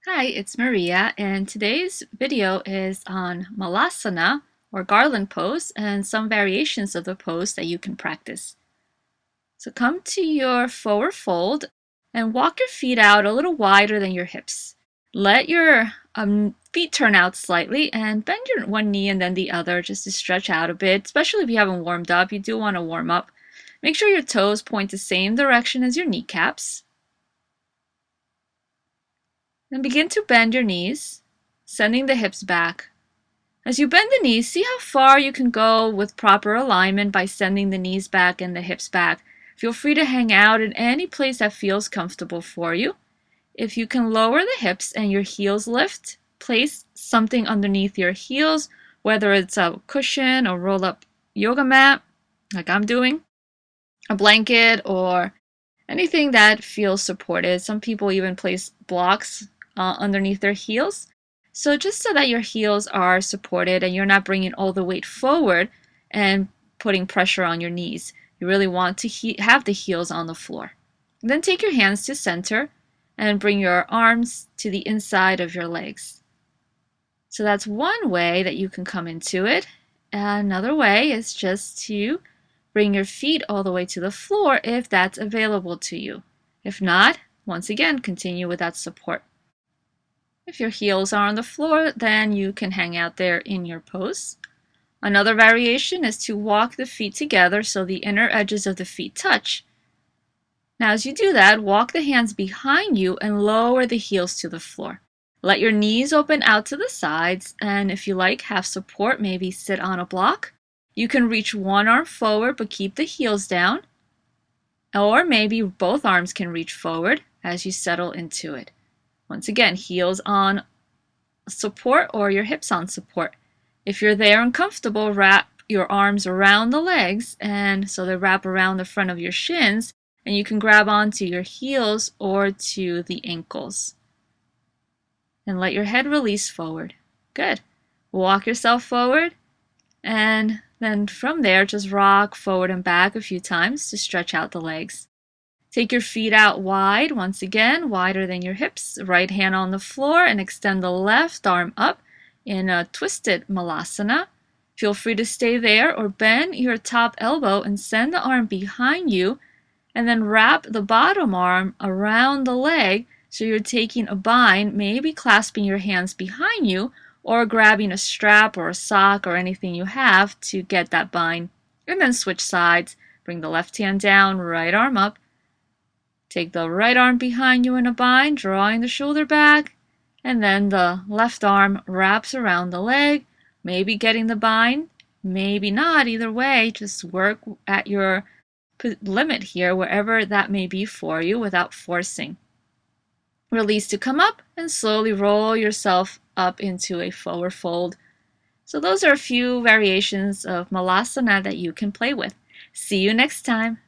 Hi, it's Maria, and today's video is on Malasana or Garland Pose and some variations of the pose that you can practice. So come to your forward fold and walk your feet out a little wider than your hips. Let your feet turn out slightly and bend your one knee and then the other just to stretch out a bit, especially if you haven't warmed up. You do want to warm up. Make sure your toes point the same direction as your kneecaps. Then begin to bend your knees, sending the hips back. As you bend the knees, see how far you can go with proper alignment by sending the knees back and the hips back. Feel free to hang out in any place that feels comfortable for you. If you can lower the hips and your heels lift, place something underneath your heels, whether it's a cushion or roll up yoga mat, like I'm doing, a blanket, or anything that feels supported. Some people even place blocks underneath their heels. So just so that your heels are supported and you're not bringing all the weight forward and putting pressure on your knees. You really want to have the heels on the floor. Then take your hands to center and bring your arms to the inside of your legs. So that's one way that you can come into it. Another way is just to bring your feet all the way to the floor if that's available to you. If not, once again, continue with that support. If your heels are on the floor, then you can hang out there in your pose. Another variation is to walk the feet together so the inner edges of the feet touch. Now as you do that, walk the hands behind you and lower the heels to the floor. Let your knees open out to the sides, and if you like, have support, maybe sit on a block. You can reach one arm forward but keep the heels down, or maybe both arms can reach forward as you settle into it. Once again, heels on support or your hips on support. If you're there and comfortable, wrap your arms around the legs and so they wrap around the front of your shins, and you can grab onto your heels or to the ankles. And let your head release forward. Good. Walk yourself forward, and then from there just rock forward and back a few times to stretch out the legs. Take your feet out wide, once again, wider than your hips. Right hand on the floor and extend the left arm up in a twisted Malasana. Feel free to stay there or bend your top elbow and send the arm behind you and then wrap the bottom arm around the leg so you're taking a bind, maybe clasping your hands behind you or grabbing a strap or a sock or anything you have to get that bind. And then switch sides. Bring the left hand down, right arm up. Take the right arm behind you in a bind, drawing the shoulder back, and then the left arm wraps around the leg, maybe getting the bind, maybe not. Either way, just work at your limit here, wherever that may be for you, without forcing. Release to come up and slowly roll yourself up into a forward fold. So those are a few variations of Malasana that you can play with. See you next time.